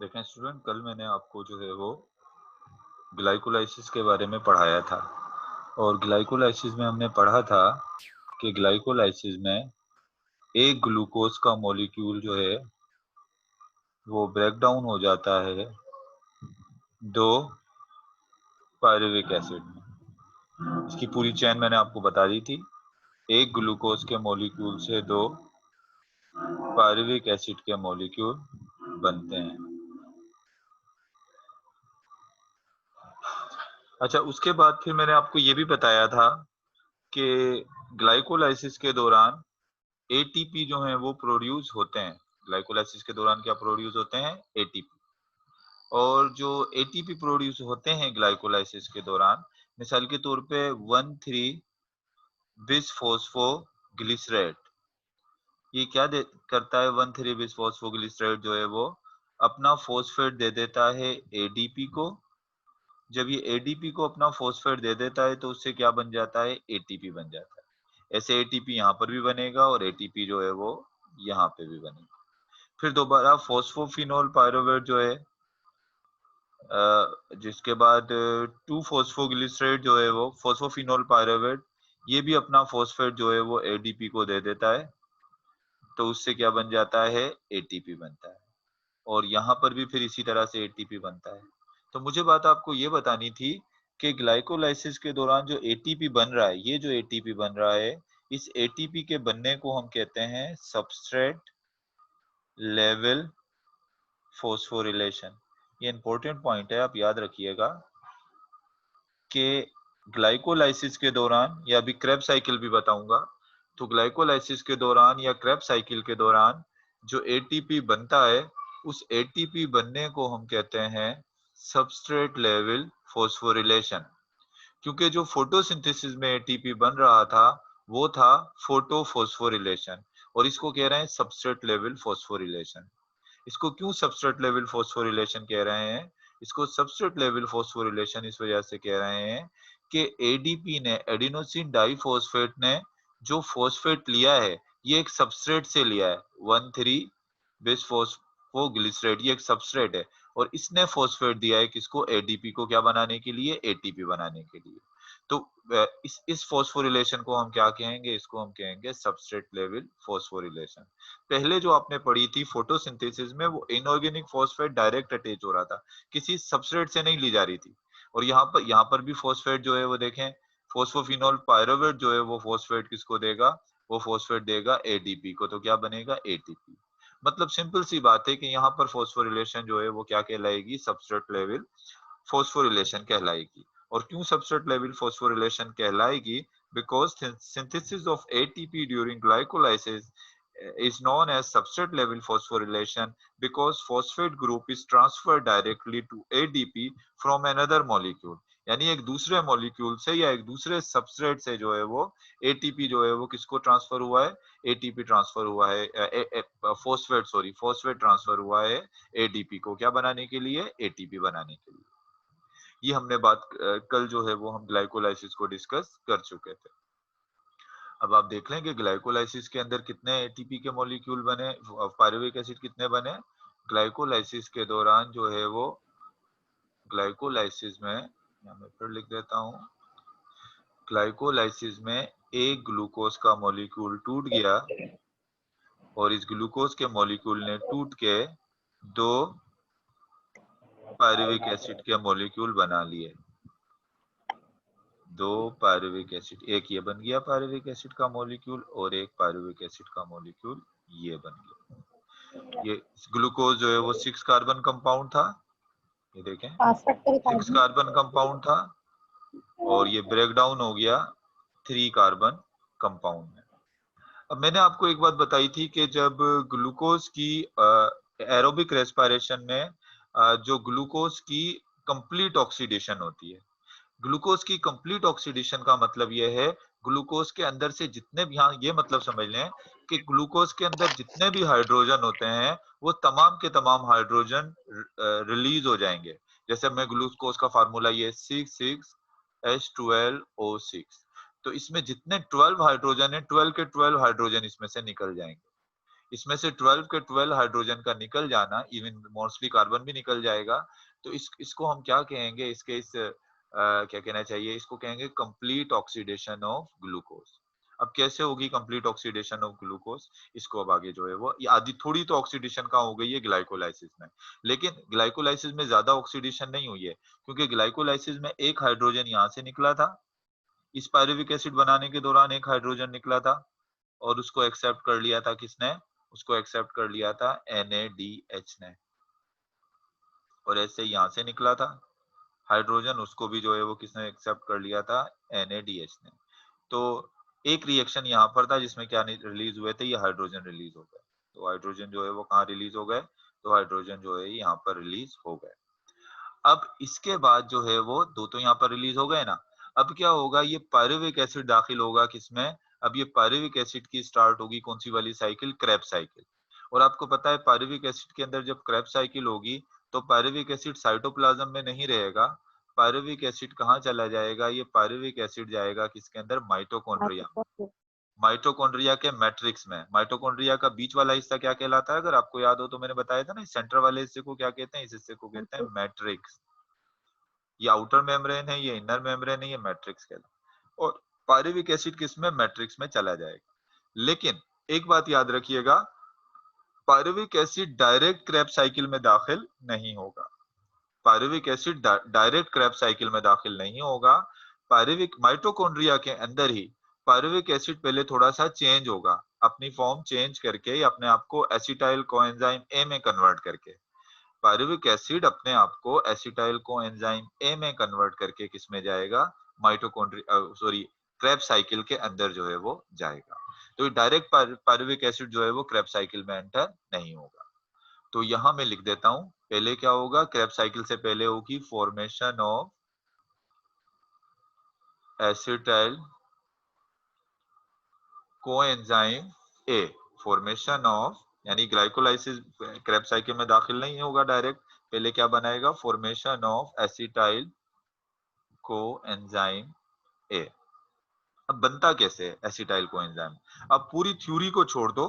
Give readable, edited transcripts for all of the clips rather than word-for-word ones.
देखें स्टूडेंट, कल मैंने आपको जो है वो ग्लाइकोलाइसिस के बारे में पढ़ाया था और ग्लाइकोलाइसिस में हमने पढ़ा था कि ग्लाइकोलाइसिस में एक ग्लूकोज का मॉलिक्यूल जो है वो ब्रेक डाउन हो जाता है दो पायरुविक एसिड में। इसकी पूरी चेन मैंने आपको बता दी थी। एक ग्लूकोज के मॉलिक्यूल से दो पायरुविक एसिड के मॉलिक्यूल बनते हैं। अच्छा, उसके बाद फिर मैंने आपको ये भी बताया था कि ग्लाइकोलाइसिस के दौरान एटीपी जो है वो प्रोड्यूस होते हैं। ग्लाइकोलाइसिस के दौरान क्या प्रोड्यूस होते हैं? एटीपी। और जो एटीपी प्रोड्यूस होते हैं ग्लाइकोलाइसिस के दौरान, मिसाल के तौर पे 1,3 बिसफॉस्फोग्लिसरेट, ये क्या करता है? 1,3 बिसफॉस्फोग्लिसरेट जो है वो अपना फॉस्फेट दे देता है एडीपी को। जब ये एडीपी को अपना फॉस्फेट दे देता है तो उससे क्या बन जाता है? एटीपी बन जाता है। ऐसे एटीपी यहाँ पर भी बनेगा और एटीपी जो है वो यहाँ पे भी बनेगा। फिर दोबारा फॉस्फोफिनोल पायरुवेट जो है, जिसके बाद 2 फॉस्फोग्लिसरेट जो है वो फॉस्फोफिनोल पायरुवेट, ये भी अपना फॉस्फेट जो है वो एडीपी को दे देता है, तो उससे क्या बन जाता है? एटीपी बनता है। और यहाँ पर भी फिर इसी तरह से एटीपी बनता है। तो मुझे बात आपको ये बतानी थी कि ग्लाइकोलाइसिस के दौरान जो एटीपी बन रहा है, ये जो एटीपी बन रहा है, इस एटीपी के बनने को हम कहते हैं सबस्ट्रेट लेवल फॉस्फोरिलेशन। ये इंपॉर्टेंट पॉइंट है, आप याद रखिएगा कि ग्लाइकोलाइसिस के दौरान, या अभी क्रेब्स साइकिल भी बताऊंगा, तो ग्लाइकोलाइसिस के दौरान या क्रेब्स साइकिल के दौरान जो एटीपी बनता है, उस एटीपी बनने को हम कहते हैं सबस्ट्रेट लेवल फॉस्फोरिलेशन। क्योंकि जो फोटोसिंथेसिस में एटीपी बन रहा था वो था फोटोफॉस्फोरिलेशन, और इसको कह रहे हैं सबस्ट्रेट लेवल फॉस्फोरिलेशन। इसको क्यों सबस्ट्रेट लेवल फॉस्फोरिलेशन कह रहे हैं? इसको सबस्ट्रेट लेवल फॉस्फोरिलेशन इस वजह से कह रहे हैं कि एडीपी ने, एडिनोसिन डाइफॉस्फेट ने, जो फॉस्फेट लिया है ये एक सबस्ट्रेट से लिया है। 1,3 बिसफॉस्फोग्लिसरेट ये एक सबस्ट्रेट है, और इसने फॉस्फेट दिया है किसको? एडीपी को। क्या बनाने के लिए? एटीपी बनाने के लिए। तो इस फॉस्फोरिलेशन को हम क्या कहेंगे? इसको हम कहेंगे सबस्ट्रेट लेवल फॉस्फोरिलेशन। पहले जो आपने पढ़ी थी फोटोसिंथेसिस में, वो इनऑर्गेनिक फॉस्फेट डायरेक्ट अटैच हो रहा था, किसी सबस्ट्रेट से नहीं ली जा रही थी। और यहाँ पर भी फॉस्फेट जो है वो देखें, फोस्फोफिनोल पायरुवेट जो है वो फॉस्फेट किसको देगा? वो फॉस्फेट देगा एडीपी को। तो क्या बनेगा? एटीपी। मतलब सिंपल सी बात है कि यहाँ पर फॉस्फोरिलेशन जो है वो क्या कहलाएगी? सबस्ट्रेट लेवल फॉस्फोरिलेशन कहलाएगी। और क्यों सबस्ट्रेट लेवल फॉस्फोरिलेशन कहलाएगी? Because synthesis of ATP during glycolysis is known as substrate level phosphorylation because phosphate group is transferred directly to ADP from another molecule। यानी एक दूसरे मॉलिक्यूल से या एक दूसरे सबस्ट्रेट से जो है वो एटीपी जो है वो किसको ट्रांसफर हुआ है? एटीपी ट्रांसफर हुआ है, फॉस्फेट ट्रांसफर हुआ है एडीपी को। क्या बनाने के लिए? एटीपी बनाने के लिए। ये हमने बात कल जो है वो हम ग्लाइकोलाइसिस को डिस्कस कर चुके थे। अब आप देख लें कि ग्लाइकोलाइसिस के अंदर कितने एटीपी के मॉलिक्यूल बने, पायरुविक एसिड कितने बने ग्लाइकोलाइसिस के दौरान जो है वो। ग्लाइकोलाइसिस में मैं फिर लिख देता हूँ, ग्लाइकोलाइसिस में एक ग्लूकोज का मॉलिक्यूल टूट गया और इस ग्लूकोज के मॉलिक्यूल ने टूट के दो पायरुविक एसिड के मॉलिक्यूल बना लिए। दो पायरुविक एसिड, एक ये बन गया पायरुविक एसिड का मॉलिक्यूल और एक पायरुविक एसिड का मॉलिक्यूल ये बन गया। ये ग्लूकोज जो है वो 6 कार्बन कंपाउंड था, ये देखें 6 कार्बन कंपाउंड था, और ये ब्रेक डाउन हो गया 3 कार्बन कंपाउंड में। अब मैंने आपको एक बात बताई थी कि जब ग्लूकोज की एरोबिक रेस्पिरेशन में जो ग्लूकोज की कंप्लीट ऑक्सीडेशन होती है, ग्लूकोज की कंप्लीट ऑक्सीडेशन का मतलब यह है ग्लूकोज के अंदर से जितने भी, यहाँ ये मतलब समझ लें कि ग्लूकोज के अंदर जितने भी हाइड्रोजन होते हैं वो तमाम के तमाम हाइड्रोजन रिलीज हो जाएंगे। जैसे मैं ग्लूकोज का फार्मूला ये 6,6H12O6, तो इसमें जितने 12 हाइड्रोजन है 12 के 12 हाइड्रोजन इसमें से निकल जाएंगे। इसमें से 12 के 12 हाइड्रोजन का निकल जाना, इवन मोस्टली कार्बन भी निकल जाएगा, तो इसको हम क्या कहेंगे, इसके क्या कहना चाहिए, इसको कहेंगे कंप्लीट ऑक्सीडेशन ऑफ ग्लूकोज। अब कैसे होगी कंप्लीट ऑक्सीडेशन ऑफ ग्लूकोज, इसको अब आगे जो है वो, ये आधी थोड़ी तो ऑक्सीडेशन कहाँ हो गई है, ग्लाइकोलाइसिस में, लेकिन ग्लाइकोलाइसिस में ज्यादा ऑक्सीडेशन नहीं हुई है, क्योंकि ग्लाइकोलाइसिस में एक हाइड्रोजन यहाँ से निकला था, इस पायरुविक एसिड बनाने के दौरान एक हाइड्रोजन निकला था, और उसको एक्सेप्ट कर लिया था किसने, उसको एक्सेप्ट कर लिया था NaDH ने, और ऐसे यहाँ से निकला था हाइड्रोजन, उसको भी जो है वो किसने एक्सेप्ट कर लिया था, NaDH ने। तो एक रिएक्शन यहाँ पर था जिसमें क्या रिलीज हुए थे, ये हाइड्रोजन रिलीज हो गए, तो हाइड्रोजन जो है वो कहाँ रिलीज हो गए, तो हाइड्रोजन जो है यहाँ पर रिलीज हो गए। अब इसके बाद जो है वो दो तो यहाँ पर रिलीज हो गए ना, अब क्या होगा, ये पायरुविक एसिड दाखिल होगा किसमें, अब ये पायरुविक एसिड की स्टार्ट होगी कौन सी वाली साइकिल, क्रेब्स साइकिल। और आपको पता है पायरुविक एसिड के अंदर जब क्रेब्स साइकिल होगी तो पायरुविक एसिड साइटोप्लाज्म में नहीं रहेगा, पायरुविक एसिड कहाँ चला जाएगा, ये पायरुविक एसिड जाएगा किसके अंदर, माइटोकॉन्ड्रिया। माइटोकॉन्ड्रिया के मैट्रिक्स में, माइटोकॉन्ड्रिया का बीच वाला हिस्सा क्या कहलाता है, अगर आपको याद हो तो मैंने बताया था ना, इस सेंटर वाले हिस्से को क्या कहते हैं, इस हिस्से को कहते हैं मैट्रिक्स। ये आउटर मेम्ब्रेन है, ये इनर मेम्ब्रेन है, ये मैट्रिक्स कहलाता है। और पायरुविक एसिड किसमें, मैट्रिक्स में चला जाएगा। लेकिन एक बात याद रखिएगा, pyruvic acid direct Krebs cycle में दाखिल नहीं होगा, pyruvic acid direct Krebs cycle में दाखिल नहीं होगा, पायरुविक माइटोकॉन्ड्रिया के अंदर ही पायरुविक एसिड पहले थोड़ा सा चेंज होगा, अपनी फॉर्म चेंज करके या अपने आप को एसिटाइल कोएंजाइम ए में कन्वर्ट करके, पायरुविक एसिड अपने आप को एसिटाइल कोएंजाइम ए में कन्वर्ट करके किस में जाएगा, माइटोकॉन्ड्रिया सॉरी क्रेब्स साइकिल के अंदर जो है वो जाएगा। तो डायरेक्ट पायरुविक एसिड जो है वो क्रेब्स साइकिल में एंटर नहीं होगा। तो यहां मैं लिख देता हूं, पहले क्या होगा, क्रेब्स साइकिल से पहले होगी formation of acetyl coenzyme A, formation of, यानी ग्लाइकोलाइसिस क्रेब्स साइकिल में दाखिल नहीं होगा डायरेक्ट, पहले क्या बनाएगा, formation of acetyl coenzyme A. अब बनता कैसे है एसिटाइल कोएंजाइम, अब पूरी थ्योरी को छोड़ दो,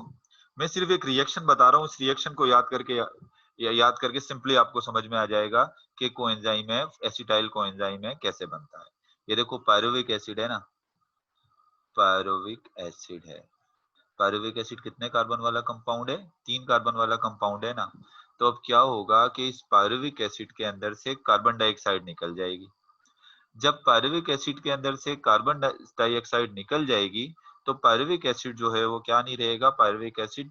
मैं सिर्फ एक रिएक्शन बता रहा हूँ, इस रिएक्शन को याद करके सिंपली आपको समझ में आ जाएगा कि कोएंजाइम है, एसिटाइल कोएंजाइम है, कैसे बनता है। ये देखो पायरुविक एसिड है ना, पायरुविक एसिड है, पायरुविक एसिड कितने कार्बन वाला कंपाउंड है, 3 कार्बन वाला कंपाउंड है ना। तो अब क्या होगा कि इस पायरुविक एसिड के अंदर से कार्बन डाइऑक्साइड निकल जाएगी, जब पायरुविक एसिड के अंदर से कार्बन डाइऑक्साइड निकल जाएगी तो पायरुविक एसिड जो है वो क्या नहीं रहेगा, पायरुविक एसिड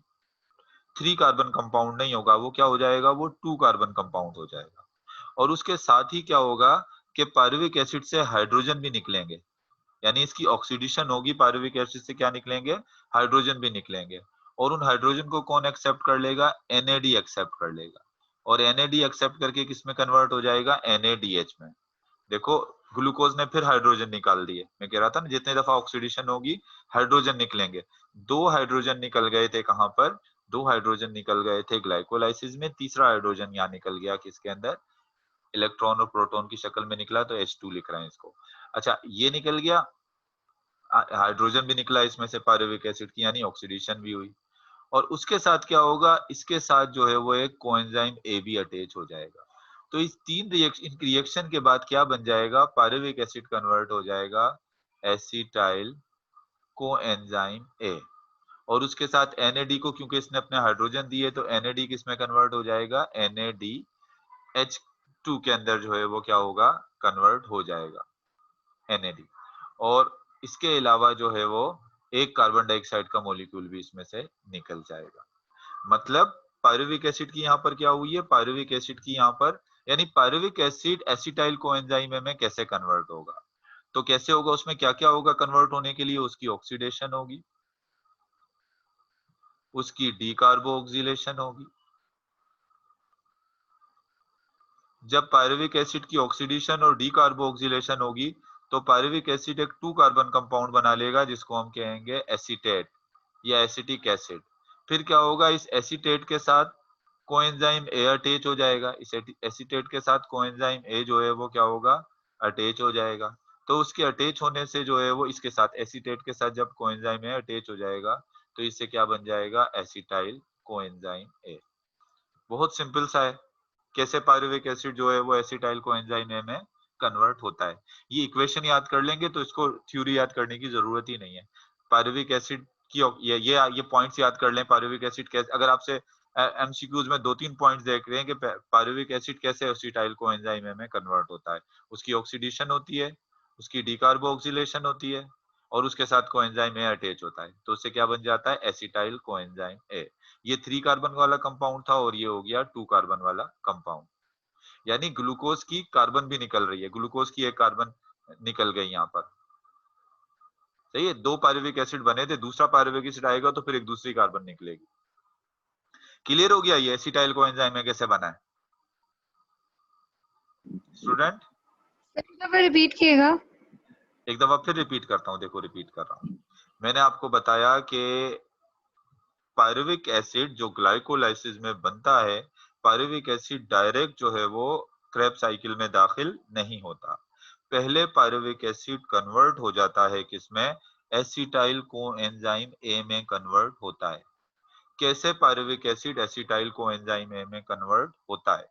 3 कार्बन कंपाउंड नहीं होगा, वो क्या हो जाएगा, वो 2 कार्बन कंपाउंड हो जाएगा। और उसके साथ ही क्या होगा कि पायरुविक एसिड से हाइड्रोजन भी निकलेंगे, यानी इसकी ऑक्सीडेशन होगी, पायरुविक एसिड से क्या निकलेंगे, हाइड्रोजन भी निकलेंगे। और उन हाइड्रोजन को कौन एक्सेप्ट कर लेगा, NAD एक्सेप्ट कर लेगा, और NAD एक्सेप्ट करके किस में कन्वर्ट हो जाएगा, NADH में। देखो ग्लूकोज ने फिर हाइड्रोजन निकाल दिए, मैं कह रहा था ना जितने दफा ऑक्सीडेशन होगी हाइड्रोजन निकलेंगे, 2 हाइड्रोजन निकल गए थे कहां पर, 2 हाइड्रोजन निकल गए थे ग्लाइकोलाइसिस में, तीसरा हाइड्रोजन यहाँ निकल गया किसके अंदर, इलेक्ट्रॉन और प्रोटॉन की शक्ल में निकला, तो H2 लिख रहे हैं इसको। अच्छा ये निकल गया, हाइड्रोजन भी निकला इसमें से पायरुविक एसिड की, यानी ऑक्सीडेशन भी हुई। और उसके साथ क्या होगा, इसके साथ जो है वो एक कोएंजाइम ए भी अटैच हो जाएगा। तो इस इन रिएक्शन के बाद क्या बन जाएगा, पायरुविक एसिड कन्वर्ट हो जाएगा एसिटाइल कोएंजाइम ए, और उसके साथ NAD को क्योंकि इसने अपने हाइड्रोजन दिए तो NAD किस में कन्वर्ट हो जाएगा, NADH2 के अंदर जो है वो क्या होगा, कन्वर्ट हो जाएगा NAD। और इसके अलावा जो है वो एक कार्बन डाइऑक्साइड का मॉलिक्यूल भी इसमें से निकल जाएगा। मतलब पायरुविक एसिड की यहाँ पर क्या हुई है, पायरुविक एसिड की यहाँ पर, यानी पायरुविक एसिड एसिटाइल कोएंजाइम में कैसे कन्वर्ट होगा, तो कैसे होगा, उसमें क्या क्या होगा कन्वर्ट होने के लिए, उसकी ऑक्सीडेशन होगी, उसकी डीकार्बोक्सिलेशन होगी। जब पायरुविक एसिड की ऑक्सीडेशन और डीकार्बोक्सिलेशन होगी तो पायरुविक एसिड एक 2 कार्बन कंपाउंड बना लेगा जिसको हम कहेंगे एसीटेट या एसिटिक एसिड। फिर क्या होगा, इस एसीटेट के साथ कोएंजाइम ए अटैच हो जाएगा, इस एसीटेट के साथ कोएंजाइम ए जो है वो क्या होगा, अटैच हो जाएगा। तो उसके अटैच होने से जो है वो इसके साथ एसीटेट के साथ जब कोएंजाइम ए अटैच हो जाएगा तो इससे क्या बन जाएगा, एसिटाइल कोएंजाइम ए। बहुत सिंपल सा है, कैसे पायरुविक एसिड जो है वो एसिटाइल कोएंजाइम ए में कन्वर्ट होता है। ये इक्वेशन याद कर लेंगे तो इसको थ्योरी याद करने की जरूरत ही नहीं है। पायरुविक एसिड की ये पॉइंट्स याद कर लें। पायरुविक एसिड कैसे, अगर आपसे एमसीक्यूज में 2-3 पॉइंट्स देख रहे हैं कि पायरुविक एसिड कैसे एसिटाइल कोएंजाइम ए में कन्वर्ट होता है, उसकी ऑक्सीडेशन होती है, उसकी डीकार्बोक्सिलेशन होती है और उसके साथ कोएंजाइम ए अटैच होता है, तो उससे क्या बन जाता है, एसिटाइल कोएंजाइम ए। ये 3 कार्बन वाला कंपाउंड था और ये हो गया 2 कार्बन वाला कंपाउंड। यानी ग्लूकोज की कार्बन भी निकल रही है, ग्लूकोज की एक कार्बन निकल गई यहाँ पर। सही है, 2 पायरुविक एसिड बने थे, दूसरा पायरुविक एसिड आएगा तो फिर एक दूसरी कार्बन निकलेगी। क्लियर हो गया ये एसिटाइल कोएंजाइम में कैसे बना है स्टूडेंट? रिपीट कीजिएगा। एक दफा फिर रिपीट करता हूँ, देखो रिपीट कर रहा हूँ। मैंने आपको बताया कि पायरुविक एसिड जो ग्लाइकोलाइसिस में बनता है, पायरुविक एसिड डायरेक्ट जो है वो क्रेब्स साइकिल में दाखिल नहीं होता। पहले पायरुविक एसिड कन्वर्ट हो जाता है किसमें, एसिटाइल कोएंजाइम ए में कन्वर्ट होता है। कैसे pyruvic acid acetyl coenzyme A में कन्वर्ट होता है?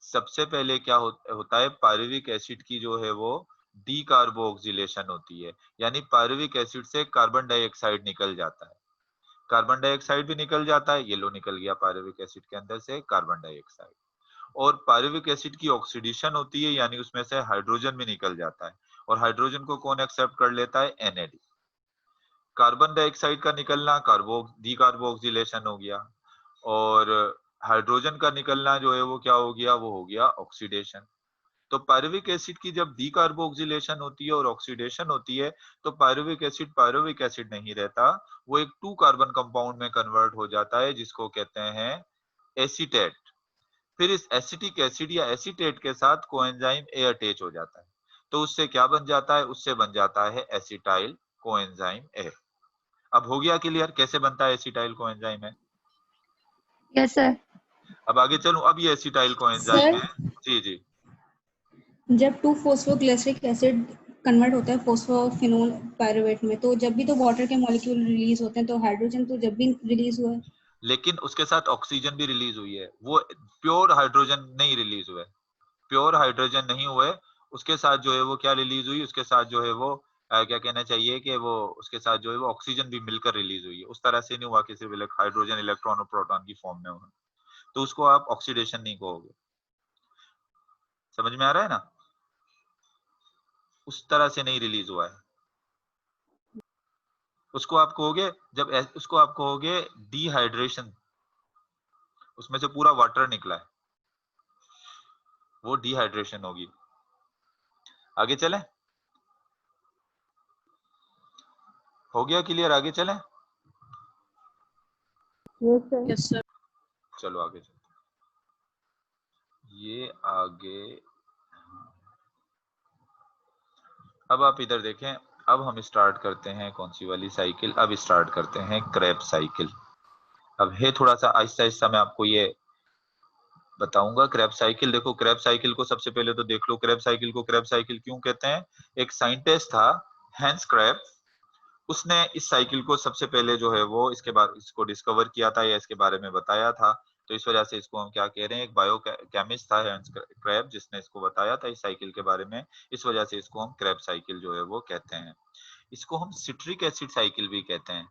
सबसे पहले क्या होता है, पायरुविक एसिड की जो है वो डीकार्बोक्सिलेशन होती है, यानी पायरुविक एसिड से कार्बन डाइऑक्साइड निकल जाता है। कार्बन डाइऑक्साइड भी निकल जाता है, ये लो निकल गया पायरुविक एसिड के अंदर से कार्बन डाइऑक्साइड। और पायरुविक एसिड की ऑक्सीडेशन होती है, यानी उसमें से हाइड्रोजन भी निकल जाता है, और हाइड्रोजन को कौन एक्सेप्ट कर लेता है, एनएडी। कार्बन डाइऑक्साइड का निकलना डीकार्बोक्सिलेशन हो गया, और हाइड्रोजन का निकलना जो है वो क्या हो गया, वो हो गया ऑक्सीडेशन। तो पायरुविक एसिड की जब डीकार्बोक्सिलेशन होती है और ऑक्सीडेशन होती है, तो पायरुविक एसिड नहीं रहता, वो एक 2 कार्बन कंपाउंड में कन्वर्ट हो जाता है जिसको कहते हैं एसीटेट। फिर इस एसिटिक एसिड या एसीटेट के साथ कोएंजाइम ए अटैच हो जाता है, तो उससे क्या बन जाता है, उससे बन जाता है एसिटाइल कोएंजाइम ए। अब हो गया क्लियर कैसे बनता है acetyl coenzyme A? Yes sir. अब आगे चलूं, अब ये एसिटाइल कोएंजाइम है, जी जी, जब 2-फॉस्फोग्लिसरिक एसिड कन्वर्ट होता है फॉस्फोफिनोल पायरुवेट में, तो जब भी तो वाटर के मॉलिक्यूल रिलीज होते हैं, तो हाइड्रोजन तो जब भी रिलीज हुआ है, लेकिन उसके साथ ऑक्सीजन भी रिलीज हुई है, वो प्योर हाइड्रोजन नहीं रिलीज हुए, प्योर हाइड्रोजन नहीं हुए, उसके साथ जो है वो क्या रिलीज हुई, उसके साथ जो है वो क्या कहना चाहिए कि वो उसके साथ जो है वो ऑक्सीजन भी मिलकर रिलीज हुई है। उस तरह से नहीं हुआ कि सिर्फ हाइड्रोजन इलेक्ट्रॉन और प्रोटॉन की फॉर्म में हुआ, तो उसको आप ऑक्सीडेशन नहीं कहोगे। समझ में आ रहा है ना, उस तरह से नहीं रिलीज हुआ है। उसको आप कहोगे, जब उसको आप कहोगे डिहाइड्रेशन, उसमें से पूरा वाटर निकला है, वो डिहाइड्रेशन होगी। आगे चलें, हो गया क्लियर, आगे चलें? Yes sir. चलो आगे चलते ये आगे। अब आप इधर देखें, अब हम स्टार्ट करते हैं कौन सी वाली साइकिल, अब स्टार्ट करते हैं क्रेब्स साइकिल। अब है थोड़ा सा आहिस्ता आहिस्ता मैं आपको ये बताऊंगा क्रेब्स साइकिल। देखो क्रेब्स साइकिल को सबसे पहले तो देख लो, क्रेब्स साइकिल को क्रेब्स साइकिल क्यों कहते हैं। एक साइंटिस्ट था हैंस क्रेब, उसने इस साइकिल को सबसे पहले जो है वो इसके बाद इसको डिस्कवर किया था या इसके बारे में बताया था, तो इस वजह से इसको हम क्या कह रहे हैं, एक बायो केमिस्ट था हैंस क्रेब जिसने इसको बताया था इस साइकिल के बारे में, इस वजह से इसको हम क्रेब साइकिल जो है वो कहते हैं। इसको हम सिट्रिक एसिड साइकिल भी कहते हैं।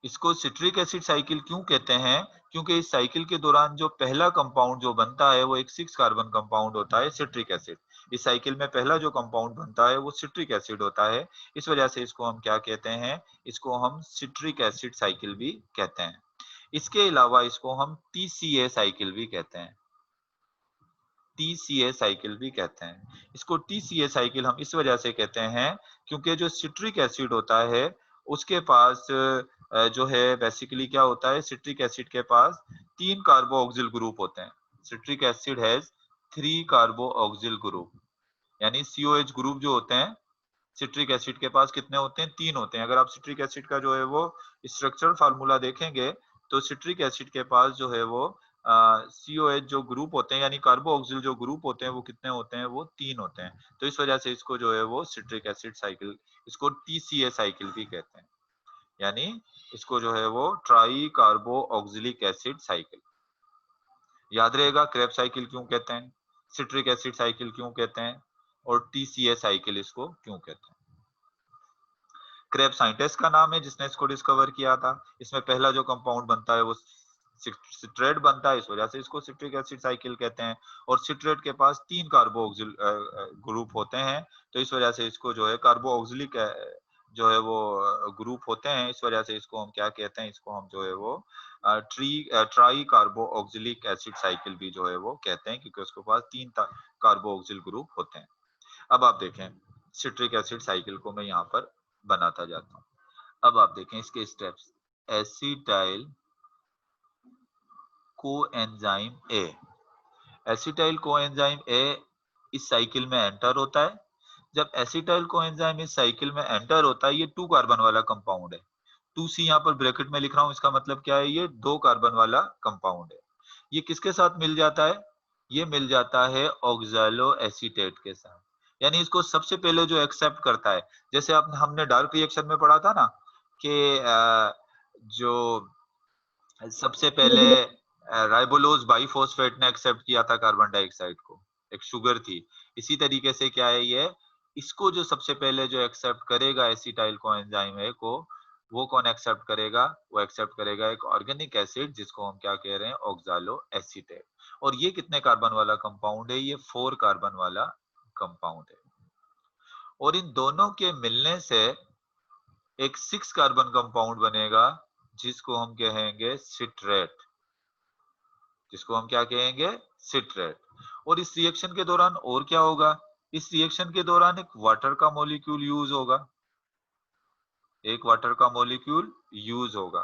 इसको सिट्रिक एसिड साइकिल क्यों कहते हैं, क्योंकि इस साइकिल के दौरान जो पहला कंपाउंड जो बनता है वो एक 6 कार्बन कंपाउंड होता है, सिट्रिक एसिड। इस साइकिल में पहला जो कंपाउंड बनता है वो सिट्रिक एसिड होता है, इस वजह से इसको हम क्या कहते हैं, इसको हम सिट्रिक एसिड साइकिल भी कहते हैं। इसके अलावा इसको हम TCA साइकिल भी कहते हैं, TCA साइकिल भी कहते हैं। इसको TCA साइकिल हम इस वजह से कहते हैं क्योंकि जो सिट्रिक एसिड होता है उसके पास जो है बेसिकली क्या होता है, सिट्रिक एसिड के पास 3 कार्बोक्सिल ग्रुप होते हैं। Citric acid has 3 carboxyl group, यानी COH ग्रुप जो होते हैं सिट्रिक एसिड के पास कितने होते हैं, 3 होते हैं। अगर आप सिट्रिक एसिड का जो है वो स्ट्रक्चरल फार्मूला देखेंगे तो सिट्रिक एसिड के पास जो है वो COH जो ग्रुप होते हैं यानी कार्बोक्सिल जो ग्रुप होते हैं वो कितने होते हैं, वो 3 होते हैं। तो इस वजह से इसको जो है वो सिट्रिक एसिड साइकिल, इसको TCA साइकिल भी कहते हैं, यानी इसको जो है वो ट्राई कार्बो ऑक्सिलिक एसिड साइकिल। याद रहेगा क्रेब साइकिल क्यों कहते हैं, सिट्रिक एसिड साइकिल क्यों कहते हैं, और TCA साइकिल इसको क्यों कहते हैं। क्रेब साइंटिस्ट का नाम है जिसने इसको डिस्कवर किया था। इसमें पहला जो कंपाउंड बनता है वो सिट्रेट बनता है, इस वजह से इसको सिट्रिक एसिड साइकिल कहते हैं। और सिट्रेट के पास 3 कार्बोक्सिल ग्रुप होते हैं, तो इस वजह से इसको जो है कार्बोक्सिलिक जो है वो ग्रुप होते हैं, इस वजह से इसको हम क्या कहते हैं, इसको हम जो है वो ट्राई कार्बो ऑक्सिलिक एसिड साइकिल भी जो है वो कहते हैं, क्योंकि उसके पास 3 कार्बोक्सिल ग्रुप होते हैं। अब आप देखें सिट्रिक एसिड साइकिल को मैं यहाँ पर बनाता जाता हूँ। अब आप देखें इसके steps. Acetyl coenzyme A, acetyl coenzyme A इस साइकिल में एंटर होता है। जब एसिटाइल कोएंजाइम इस साइकिल में एंटर होता है, ये 2 कार्बन वाला कंपाउंड है। 2C यहाँ पर ब्रैकेट में लिख रहा हूँ, इसका मतलब क्या है, ये 2 कार्बन वाला कंपाउंड है। ये किसके साथ मिल जाता है, ये मिल जाता है ऑक्सैलो एसीटेट के साथ, यानी इसको सबसे पहले जो एक्सेप्ट करता है, जैसे हमने डार्क रिएक्शन में पढ़ा था ना कि जो सबसे पहले राइबोलोज बाइफॉस्फेट ने एक्सेप्ट किया था कार्बन डाइऑक्साइड को, एक शुगर थी। इसी तरीके से क्या है, ये इसको जो सबसे पहले जो एक्सेप्ट करेगा एसिटाइल कोएंजाइम ए को, वो कौन एक्सेप्ट करेगा, वो एक्सेप्ट करेगा एक ऑर्गेनिक एसिड जिसको हम क्या कह रहे हैं, ऑक्सैलो एसीटेट। और ये कितने कार्बन वाला कंपाउंड है, ये 4 कार्बन वाला कंपाउंड है। और इन दोनों के मिलने से एक 6 कार्बन कंपाउंड बनेगा जिसको हम कहेंगे सिट्रेट, जिसको हम क्या कहेंगे, सिट्रेट। और इस रिएक्शन के दौरान और क्या होगा, इस रिएक्शन के दौरान एक वाटर का मॉलिक्यूल यूज होगा, एक वाटर का मॉलिक्यूल यूज होगा।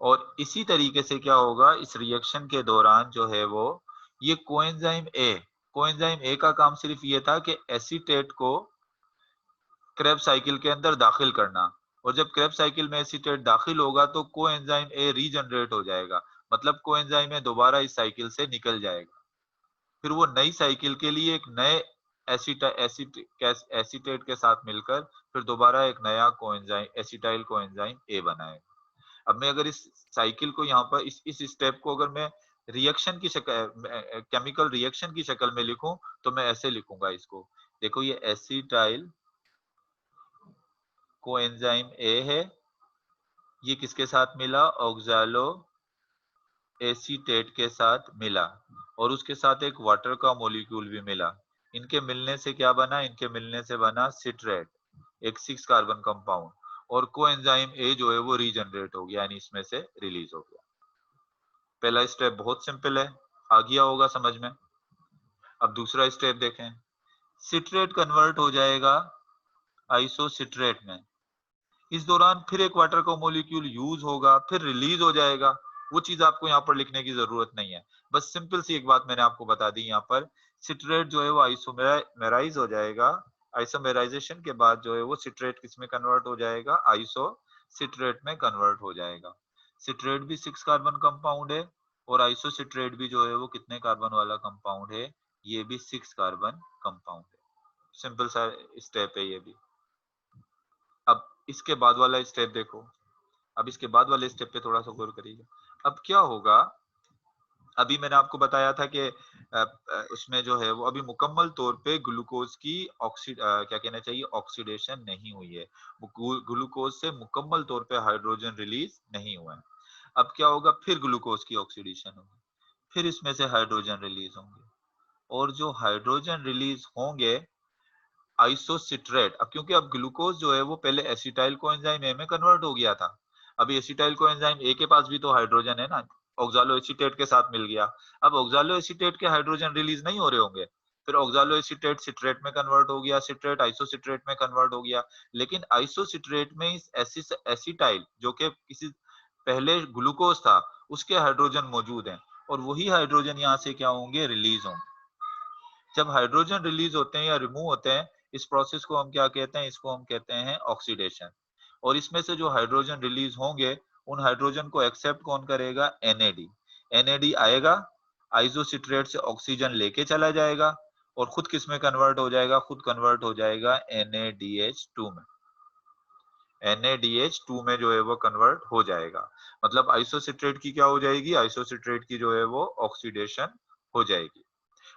और इसी तरीके से क्या होगा, इस रिएक्शन के दौरान जो है वो ये कोएंजाइम ए का काम सिर्फ ये था कि एसीटेट को क्रेब साइकिल के अंदर दाखिल करना। और जब क्रेब साइकिल में एसीटेट दाखिल होगा तो कोएंजाइम ए रीजनरेट हो जाएगा, मतलब कोएंजाइम ए दोबारा इस साइकिल से निकल जाएगा। फिर वो नई साइकिल के लिए एक नए एसीटेट के साथ मिलकर फिर दोबारा एक नया कोएंजाइम एसिटाइल कोएंजाइम ए बनाएगा। अब मैं अगर इस साइकिल को यहाँ पर इस स्टेप को अगर मैं रिएक्शन की शक्ल, केमिकल रिएक्शन की शक्ल में लिखूं, तो मैं ऐसे लिखूंगा इसको। देखो ये एसिटाइल कोएंजाइम ए है, ये किसके साथ मिला, ऑक्सैलो एसीटेट के साथ मिला, और उसके साथ एक वाटर का मॉलिक्यूल भी मिला। इनके मिलने से क्या बना, इनके मिलने से बना सिट्रेट, एक 6 कार्बन कंपाउंड। और कोएंजाइम ए जो है वो रीजनरेट हो गया, यानी इसमें से रिलीज हो गया। पहला स्टेप बहुत सिंपल है, आ गया होगा समझ में। अब दूसरा स्टेप देखें, सिट्रेट कन्वर्ट हो जाएगा आइसोसिट्रेट में। इस दौरान फिर एक वाटर का मॉलिक्यूल यूज होगा, फिर रिलीज हो जाएगा। वो चीज आपको यहाँ पर लिखने की जरूरत नहीं है, बस सिंपल सी एक बात मैंने आपको बता दी यहाँ पर, सिट्रेट जो है वो आइसोमेराइज हो जाएगा। आइसोमेराइजेशन के बाद जो है वो सिट्रेट किस में कन्वर्ट हो जाएगा, आइसो सिट्रेट में कन्वर्ट हो जाएगा। सिट्रेट भी 6 कार्बन कंपाउंड है, और आइसोसिट्रेट भी जो है वो कितने कार्बन वाला कंपाउंड है, ये भी 6 कार्बन कंपाउंड है। सिंपल सा स्टेप है ये भी। अब इसके बाद वाला स्टेप देखो, अब इसके बाद वाले स्टेप पे थोड़ा सा गौर करिएगा। अब क्या होगा, अभी मैंने आपको बताया था कि उसमें जो है वो अभी मुकम्मल तौर पे ग्लूकोज की क्या कहना चाहिए, ऑक्सीडेशन नहीं हुई है। ग्लूकोज से मुकम्मल तौर पे हाइड्रोजन रिलीज नहीं हुआ है। अब क्या होगा, फिर ग्लूकोज की ऑक्सीडेशन होगी, फिर इसमें से हाइड्रोजन रिलीज होंगे, और जो हाइड्रोजन रिलीज होंगे आइसोसिट्रेट, अब क्योंकि अब ग्लूकोज जो है वो पहले एसिटाइल कोएंजाइम ए में कन्वर्ट हो गया था, अभी एसिटाइल कोएंजाइम ए के पास भी तो हाइड्रोजन है ना, ऑक्सैलो एसीटेट के साथ मिल गया। अब ऑक्सैलो एसीटेट के हाइड्रोजन रिलीज नहीं हो रहे होंगे, फिर ऑक्सैलो एसीटेट सिट्रेट में कन्वर्ट हो गया, सिट्रेट आइसोसिट्रेट में कन्वर्ट हो गया। लेकिन आइसोसिट्रेट में इस एसिटाइल जो कि किसी पहले ग्लूकोज था उसके हाइड्रोजन मौजूद हैं, और वही हाइड्रोजन यहाँ से क्या होंगे, रिलीज होंगे। जब हाइड्रोजन रिलीज होते हैं या रिमूव होते हैं, इस प्रोसेस को हम क्या कहते हैं, इसको हम कहते हैं ऑक्सीडेशन। और इसमें से जो हाइड्रोजन रिलीज होंगे, उन हाइड्रोजन को एक्सेप्ट कौन करेगा, NAD। NAD आएगा, आइसोसिट्रेट से ऑक्सीजन लेके चला जाएगा और खुद किस में कन्वर्ट हो जाएगा, खुद कन्वर्ट हो जाएगा NADH2 में। NADH2 में जो है वो कन्वर्ट हो जाएगा। मतलब आइसोसिट्रेट की क्या हो जाएगी, आइसोसिट्रेट की जो है वो ऑक्सीडेशन हो जाएगी।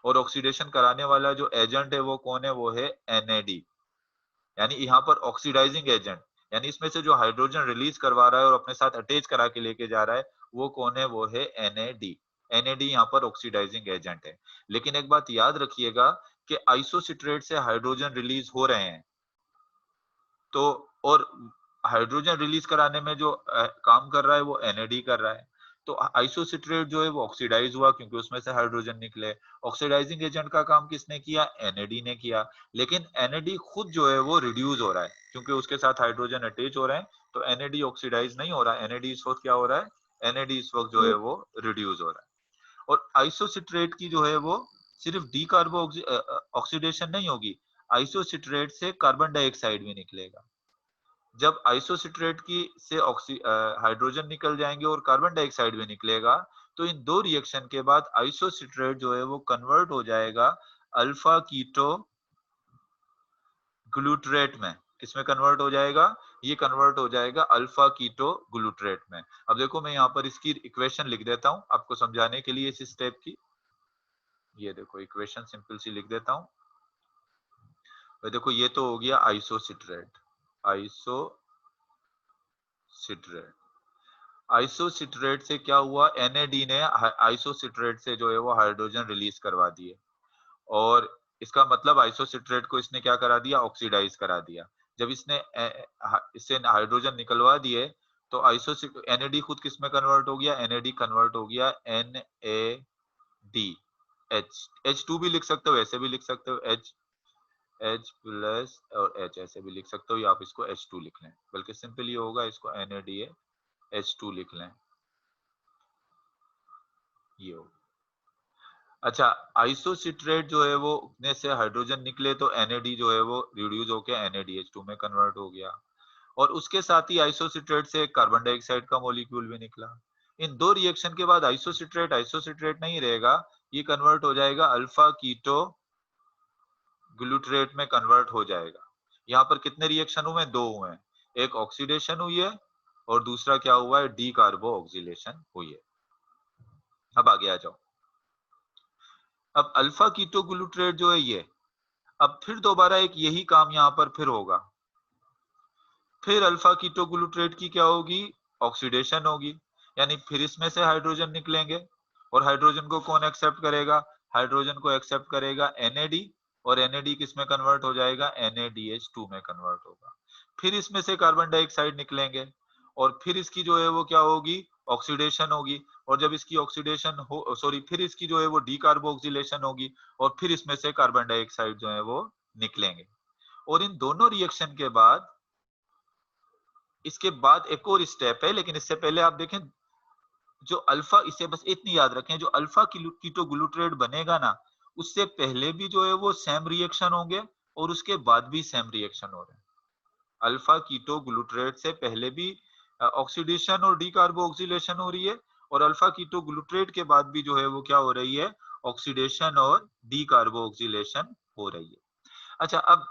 और ऑक्सीडेशन कराने वाला जो एजेंट है वो कौन है, वो है NAD, यानी यहाँ पर ऑक्सीडाइजिंग एजेंट, यानी इसमें से जो हाइड्रोजन रिलीज करवा रहा है और अपने साथ अटैच करा के लेके जा रहा है वो कौन है, वो है NAD। NAD यहाँ पर ऑक्सीडाइजिंग एजेंट है। लेकिन एक बात याद रखिएगा कि आइसोसिट्रेट से हाइड्रोजन रिलीज हो रहे हैं, तो और हाइड्रोजन रिलीज कराने में जो काम कर रहा है वो NAD कर रहा है। तो आइसोसिट्रेट जो है वो ऑक्सीडाइज हुआ क्योंकि उसमें से हाइड्रोजन निकले। ऑक्सीडाइजिंग एजेंट का काम किसने किया, NAD ने किया। लेकिन NAD खुद जो है वो रिड्यूस हो रहा है क्योंकि उसके साथ हाइड्रोजन अटैच हो रहे हैं, तो NAD ऑक्सीडाइज नहीं हो रहा है। NAD इस वक्त क्या हो रहा है, NAD इस वक्त जो है वो रिड्यूस हो रहा है। और आइसोसिट्रेट की जो है वो सिर्फ डी कार्बो ऑक्सीडेशन नहीं होगी, आइसोसिट्रेट से कार्बन डाइऑक्साइड भी निकलेगा। जब आइसोसिट्रेट की से हाइड्रोजन निकल जाएंगे और कार्बन डाइऑक्साइड भी निकलेगा, तो इन दो रिएक्शन के बाद आइसोसिट्रेट जो है वो कन्वर्ट हो जाएगा अल्फा कीटो ग्लूट्रेट में। किसमें कन्वर्ट हो जाएगा, ये कन्वर्ट हो जाएगा अल्फा कीटो ग्लूट्रेट में। अब देखो मैं यहाँ पर इसकी इक्वेशन लिख देता हूँ आपको समझाने के लिए इस स्टेप की। ये देखो इक्वेशन सिंपल सी लिख देता हूँ। देखो ये तो हो गया आइसोसिट्रेट, आइसोसिट्रेट से क्या हुआ, NAD ने आइसोसिट्रेट से जो है वो हाइड्रोजन रिलीज करवा दिए और इसका मतलब आइसोसिट्रेट को इसने क्या करा दिया, ऑक्सीडाइज करा दिया। जब इसने इससे हाइड्रोजन निकलवा दिए तो NAD खुद किस में कन्वर्ट हो गया, NAD कन्वर्ट हो गया H2 भी लिख सकते हो, ऐसे भी लिख सकते हो, H प्लस और H ऐसे भी लिख सकते हो, या आप इसको H2 लिख लें, बल्कि सिंपल ये होगा इसको NADH2 लिख लें, ये हो। अच्छा, आइसोसिट्रेट जो है वो ने से हाइड्रोजन निकले तो NAD जो है वो रिड्यूस होके NADH2 में कन्वर्ट हो गया और उसके साथ ही आइसोसिट्रेट से कार्बन डाइऑक्साइड का मॉलिक्यूल भी निकला। इन दो रिएक्शन के बाद आइसोसिट्रेट आइसोसिट्रेट नहीं रहेगा, ये कन्वर्ट हो जाएगा अल्फा कीटो ग्लूट्रेट में कन्वर्ट हो जाएगा। यहाँ पर कितने रिएक्शन हुए, दो हुए हैं, एक ऑक्सीडेशन हुई है और दूसरा क्या हुआ है, डी कार्बो ऑक्सीलेशन हुई है। अब आगे आ जाओ। अब अल्फा कीटो ग्लूट्रेट जो है ये, अब फिर दोबारा एक यही काम यहाँ पर फिर होगा। फिर अल्फा कीटो ग्लूट्रेट की क्या होगी, ऑक्सीडेशन होगी, यानी फिर इसमें से हाइड्रोजन निकलेंगे और हाइड्रोजन को कौन एक्सेप्ट करेगा, हाइड्रोजन को एक्सेप्ट करेगा NAD और NAD किस में कन्वर्ट हो जाएगा, NADH2 में कन्वर्ट होगा। फिर इसमें से कार्बन डाइऑक्साइड निकलेंगे और फिर इसकी जो है वो क्या होगी, ऑक्सीडेशन होगी और जब इसकी ऑक्सीडेशन हो फिर इसकी जो है वो डी कार्बोक्सिलेशन होगी और फिर इसमें से कार्बन डाइऑक्साइड जो है वो निकलेंगे। और इन दोनों रिएक्शन के बाद इसके बाद एक और स्टेप है, लेकिन इससे पहले आप देखें जो अल्फा, इसे बस इतनी याद रखें, जो अल्फा कीटो ग्लूट्रेट बनेगा ना, उससे पहले भी जो है वो सेम रिएक्शन होंगे और उसके बाद भी सेम रिएक्शन हो रहे हैं। अल्फा कीटो ग्लूट्रेट से पहले भी ऑक्सीडेशन और डी कार्बोक्सिलेशन हो रही है और अल्फा कीटो ग्लूट्रेट के बाद भी जो है वो क्या हो रही है, ऑक्सीडेशन और डी कार्बोक्सिलेशन हो रही है। अच्छा, अब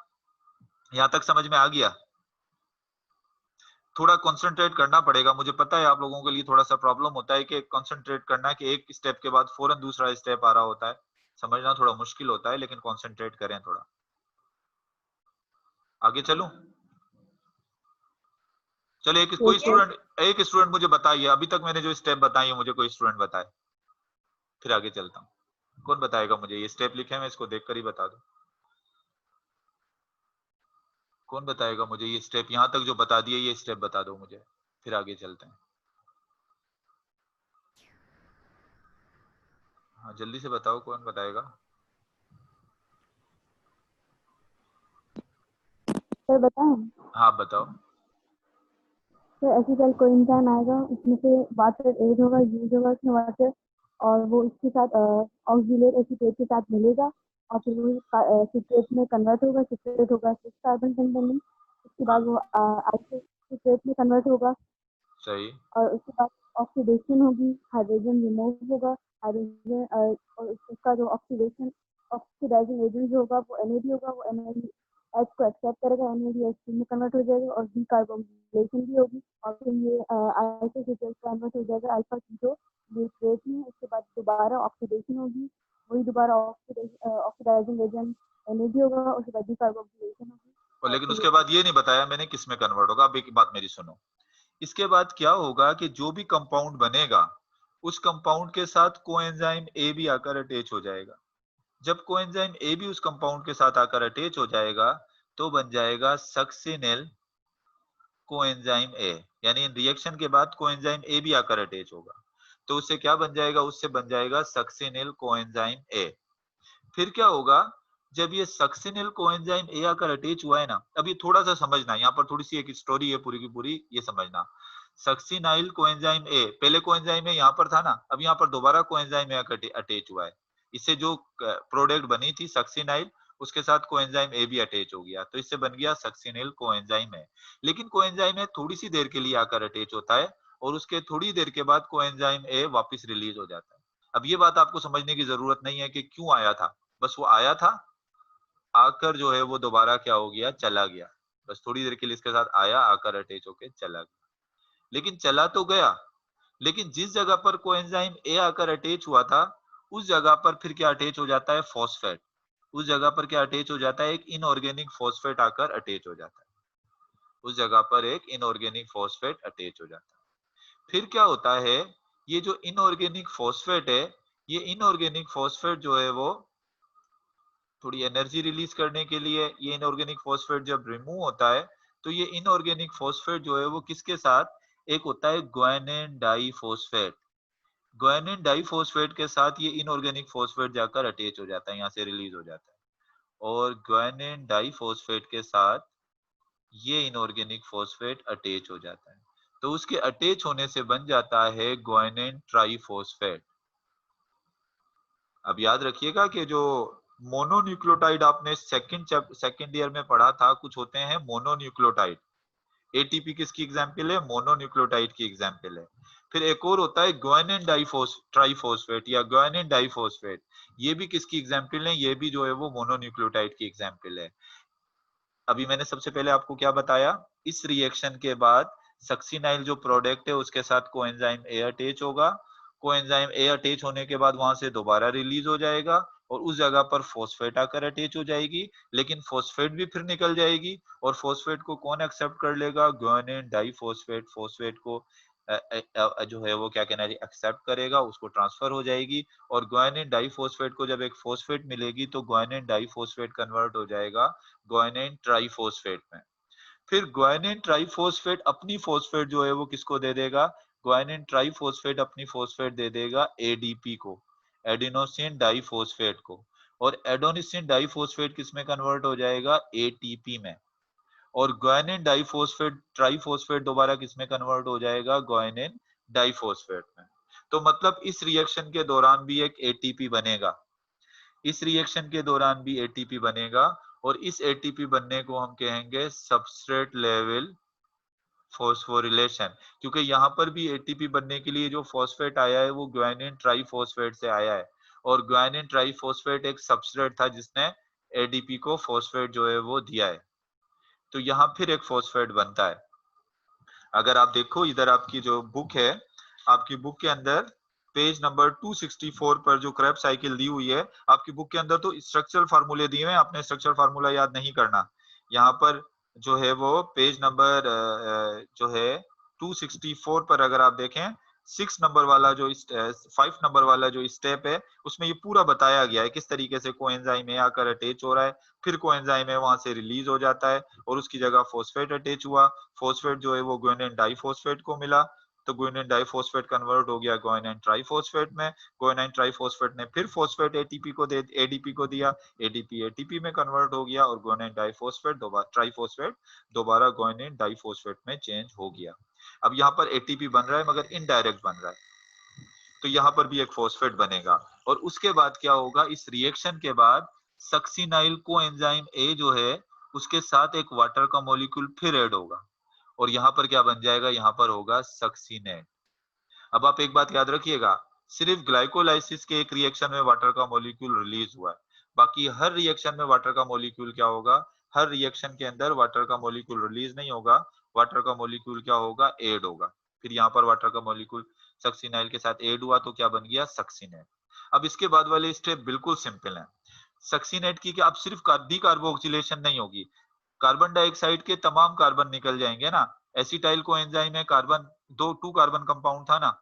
यहां तक समझ में आ गया? थोड़ा कंसंट्रेट करना पड़ेगा, मुझे पता है आप लोगों के लिए थोड़ा सा प्रॉब्लम होता है कि कंसंट्रेट करना, कि एक स्टेप के बाद फौरन दूसरा स्टेप आ रहा होता है, समझना थोड़ा मुश्किल होता है, लेकिन कंसंट्रेट करें थोड़ा। आगे चलूं? चलिए एक स्टूडेंट मुझे बताइए, अभी तक मैंने जो स्टेप बताई है मुझे कोई स्टूडेंट बताए, फिर आगे चलता हूँ। कौन बताएगा मुझे, ये स्टेप लिखे मैं इसको देखकर ही बता दूं। कौन बताएगा मुझे ये स्टेप, यहाँ तक जो बता दिए ये स्टेप बता दो मुझे, फिर आगे चलते हैं। हाँ जल्दी से बताओ, कौन बताएगा? सर बताएं? हाँ बताओ। सर एसिटाइल को इंजाइम आएगा, उसमें से वाटर ऐड होगा, यूज होगा उसमें वाटर, और वो इसके साथ ऑक्सीलेट एसिटेट के साथ मिलेगा और फिर वो सिट्रेट में कन्वर्ट होगा, सिट्रेट होगा 6 कार्बन कंटेनिंग। उसके बाद वो आइसोसिट्रेट में कन्वर्ट होगा। सही। और उसके बाद ऑक्सीडेशन होगी, हाइड्रोजन रिमूव होगा, हाइड्रोजन और उसका जो ऑक्सीडाइजिंग एजेंट जो होगा वो NAD होगा, वो NAD H को एक्सेप्ट करेगा, NADH में कन्वर्ट हो जाएगा और डीकार्बोक्सिलेशन भी होगी और फिर ये आइसोसेटेट कन्वर्ट हो जाएगा अल्फा कीटो न्यूक्लियेट में। उसके बाद दोबारा ऑक्सीडेशन होगी, वही दोबारा ऑक्सीडाइजिंग एजेंट NAD होगा, उसके बाद डीकार्बोक्सिलेशन होगी। और लेकिन उसके बाद ये नहीं बताया मैंने किस में कन्वर्ट होगा। अब एक बात मेरी सुनो, इसके बाद क्या होगा कि जो भी कंपाउंड बनेगा उस कंपाउंड के साथ कोएंजाइम ए भी आकर अटैच हो जाएगा। जब कोएंजाइम ए भी उस कंपाउंड के साथ आकर अटैच हो जाएगा तो बन जाएगा सक्सिनिल कोएंजाइम ए, यानी इन रिएक्शन के बाद कोएंजाइम ए भी आकर अटैच होगा तो उससे क्या बन जाएगा, उससे बन जाएगा सक्सिनिल कोएंजाइम ए। फिर क्या होगा, जब ये सक्सिनिल कोएंजाइम ए आकर अटैच हुआ है ना, अब ये थोड़ा सा समझना, यहाँ पर थोड़ी सी एक स्टोरी है पूरी की पूरी, ये समझना। सक्सिनाइल कोएंजाइम ए, पहले कोएंजाइम ए यहाँ पर था ना, अब यहाँ पर दोबारा कोएंजाइम ए आकर अटैच हुआ है। इससे जो प्रोडक्ट बनी थी सक्सिनाइल, उसके साथ कोएंजाइम ए भी अटैच हो गया तो इससे बन गया सक्सिनिल कोएंजाइम ए। लेकिन कोएंजाइम ए थोड़ी सी देर के लिए आकर अटैच होता है और उसके थोड़ी देर के बाद कोएंजाइम ए वापस रिलीज हो जाता है। अब ये बात आपको समझने की जरूरत नहीं है कि क्यों आया था, बस वो आया था, आकर जो है वो दोबारा क्या हो गया, चला गया। बस थोड़ी देर के लिए इसके साथ आया, आकर अटैच होके चला गया। लेकिन चला तो गया, लेकिन जिस जगह पर कोएंजाइम ए आकर अटैच हुआ था उस जगह पर फिर क्या अटैच हो जाता है, फॉस्फेट। उस जगह पर क्या अटैच हो जाता है, एक इनऑर्गेनिक फॉस्फेट आकर अटैच हो जाता है। उस जगह पर एक इनऑर्गेनिक फॉस्फेट अटैच हो जाता है। फिर क्या होता है, ये जो इनऑर्गेनिक फॉस्फेट है, ये इनऑर्गेनिक फॉस्फेट जो है वो थोड़ी एनर्जी रिलीज करने के लिए, ये इनऑर्गेनिक फॉस्फेट जब रिमूव होता है तो ये इनऑर्गेनिक फॉस्फेट जो है वो किसके साथ, एक होता है ग्वानिन डाइफॉस्फेट। ग्वानिन डाइफॉस्फेट के साथ ये इनऑर्गेनिक फॉस्फेट जाकर अटैच हो जाता है, यहाँ से रिलीज हो जाता है। और ग्वानिन डाइफॉस्फेट के साथ ये इनऑर्गेनिक फॉस्फेट अटैच हो जाता है तो उसके अटैच होने से बन जाता है ग्वानिन ट्राइफॉस्फेट। अब याद रखिएगा कि जो मोनोन्यूक्लियोटाइड आपने सेकंड ईयर में पढ़ा था, कुछ होते हैं मोनोन्यूक्लियोटाइड। एटीपी किसकी एग्जांपल है, मोनोन्यूक्लियोटाइड की एग्जांपल है। फिर एक और होता है ग्वानिन ट्राइफॉस्फेट या ग्वानिन डाइफॉस्फेट, ये भी किसकी एग्जांपल है, ये भी जो है वो मोनोन्यूक्लियोटाइड की एग्जांपल है। अभी मैंने सबसे पहले आपको क्या बताया, इस रिएक्शन के बाद सक्सिनाइल जो प्रोडक्ट है उसके साथ कोएंजाइम ए अटैच होगा, कोएंजाइम ए अटैच होने के बाद वहां से दोबारा रिलीज हो जाएगा और उस जगह पर फॉस्फेट आकर अटैच हो जाएगी, लेकिन फॉस्फेट भी फिर निकल जाएगी और फॉस्फेट को कौन एक्सेप्ट कर लेगा, ग्वानिन डाइफॉस्फेट फॉस्फेट को जो है वो क्या कहना है एक्सेप्ट करेगा, उसको ट्रांसफर हो जाएगी और ग्वानिन डाइफॉस्फेट को जब एक फॉस्फेट मिलेगी तो ग्वानिन डाइफॉस्फेट कन्वर्ट हो जाएगा ग्वानिन ट्राइफॉस्फेट में। फिर ग्वानिन ट्राइफॉस्फेट अपनी फॉस्फेट जो है वो किसको दे देगा, ग्वानिन ट्राइफॉस्फेट अपनी फॉस्फेट दे देगा एडीपी को, एडिनोसिन डाइफॉस्फेट को, और एडिनोसिन डाइफॉस्फेट किस में कन्वर्ट हो जाएगा, एटीपी में। और ग्वानिन डाइफॉस्फेट ट्राइफॉस्फेट दोबारा किस में कन्वर्ट हो जाएगा, ग्वानिन डाइफॉस्फेट में। तो मतलब इस रिएक्शन के दौरान भी एक एटीपी बनेगा, इस रिएक्शन के दौरान भी एटीपी बनेगा और इस एटीपी बनने को हम कहेंगे सबस्ट्रेट लेवल फॉस्फोरिलेशन, क्योंकि यहाँ पर भी एटीपी बनने के लिए जो फॉस्फेट आया है वो ग्वानिन ट्राइफॉस्फेट से आया है और ग्वानिन ट्राइफॉस्फेट एक सबस्ट्रेट था जिसने एडीपी को फॉस्फेट जो है वो दिया है, तो यहाँ फिर एक फॉस्फेट बनता है। अगर आप देखो इधर आपकी जो बुक है, आपकी बुक के अंदर पेज नंबर 264 पर जो क्रेब्स साइकिल दी हुई है, आपकी बुक के अंदर तो स्ट्रक्चरल फार्मूले दिए हुए हैं, आपने स्ट्रक्चरल फार्मूला याद नहीं करना। यहाँ पर जो है वो पेज नंबर जो है 264 पर अगर आप देखें 6 नंबर वाला जो 5 नंबर वाला जो स्टेप है उसमें ये पूरा बताया गया है किस तरीके से कोएंजाइम ए आकर अटैच हो रहा है, फिर कोएंजाइम ए वहां से रिलीज हो जाता है और उसकी जगह फॉस्फेट अटैच हुआ, फॉस्फेट जो है वो ग्वानिन डाइफॉस्फेट को मिला तो ग्वानिन डाइफॉस्फेट कन्वर्ट हो गया ग्वानिन ट्राइफॉस्फेट में, ग्वानिन ट्राइफॉस्फेट ने फिर फॉस्फेट एटीपी को दे एडीपी को दिया, एडीपी एटीपी में कन्वर्ट हो गया और ग्वानिन डाइफॉस्फेट दोबारा ट्राइफॉस्फेट दोबारा ग्वानिन डाइफॉस्फेट में चेंज हो गया। अब यहाँ पर एटीपी बन रहा है मगर इनडायरेक्ट बन रहा है, तो यहाँ पर भी एक फॉस्फेट बनेगा और उसके बाद क्या होगा, इस रिएक्शन के बाद सक्सिनाइल कोएंजाइम ए जो है उसके साथ एक वाटर का मॉलिक्यूल फिर ऐड होगा और यहाँ पर क्या बन जाएगा, यहाँ पर होगा सक्सीनेट। अब आप एक बात याद रखिएगा, सिर्फ ग्लाइकोलाइसिस के एक रिएक्शन में वाटर का मॉलिक्यूल रिलीज हुआ है, बाकी हर रिएक्शन में वाटर का मॉलिक्यूल क्या होगा, हर रिएक्शन के अंदर वाटर का मॉलिक्यूल रिलीज नहीं होगा, वाटर का मॉलिक्यूल क्या होगा, ऐड होगा। फिर यहाँ पर वाटर का मॉलिक्यूल सक्सीनाइल के साथ ऐड हुआ तो क्या बन गया, सक्सीनेट। अब इसके बाद वाले स्टेप बिल्कुल सिंपल है। सक्सीनेट की अब सिर्फ डीकार्बोक्सिलेशन नहीं होगी, कार्बन डाइऑक्साइड के तमाम कार्बन निकल जाएंगे ना। एसिटाइल कोएंजाइम में कार्बन टू कार्बन कंपाउंड था ना,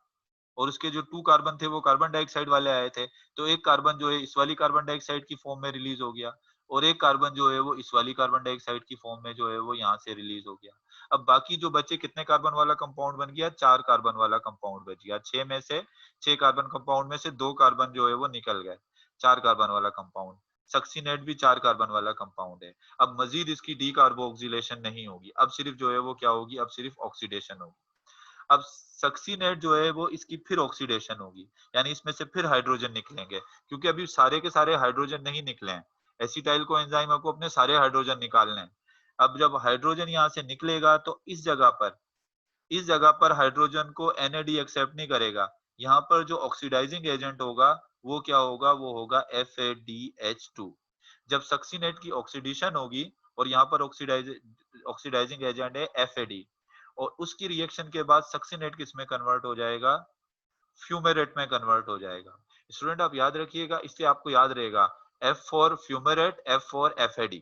और उसके जो 2 कार्बन थे वो कार्बन डाइऑक्साइड वाले आए थे, तो एक कार्बन जो है इस वाली कार्बन डाइऑक्साइड की फॉर्म में रिलीज हो गया, और एक कार्बन जो है वो इस वाली कार्बन डाइऑक्साइड की फॉर्म में जो है वो यहाँ से रिलीज हो गया। अब बाकी जो बचे कितने कार्बन वाला कंपाउंड बन गया, 4 कार्बन वाला कंपाउंड बच गया। 6 कार्बन कंपाउंड में से 2 कार्बन जो है वो निकल गए, 4 कार्बन वाला कंपाउंड। सक्सीनेट भी 4 कार्बन वाला कंपाउंड है। अब मजीद इसकी डीकार्बोक्सिलेशन नहीं होगी, अब सिर्फ जो है वो क्या होगी, अब सिर्फ ऑक्सीडेशन होगी। अब सक्सीनेट जो है वो इसकी फिर ऑक्सीडेशन होगी, यानी इसमें से फिर हाइड्रोजन निकलेंगे, क्योंकि अभी सारे के सारे हाइड्रोजन नहीं निकले हैं। एसिटाइल कोएंजाइम को अपने सारे हाइड्रोजन निकालने हैं। अब जब हाइड्रोजन यहाँ से निकलेगा तो इस जगह पर हाइड्रोजन को NAD एक्सेप्ट नहीं करेगा। यहाँ पर जो ऑक्सीडाइजिंग एजेंट होगा वो क्या होगा, वो होगा FADH2। जब सक्सीनेट की ऑक्सीडेशन होगी और यहाँ पर ऑक्सीडाइजिंग एजेंट है FAD, और उसकी रिएक्शन के बाद सक्सीनेट किस में कन्वर्ट हो जाएगा, फ्यूमेरेट में कन्वर्ट हो जाएगा। स्टूडेंट आप याद रखिएगा, इसलिए आपको याद रहेगा F for fumarate, F for FAD।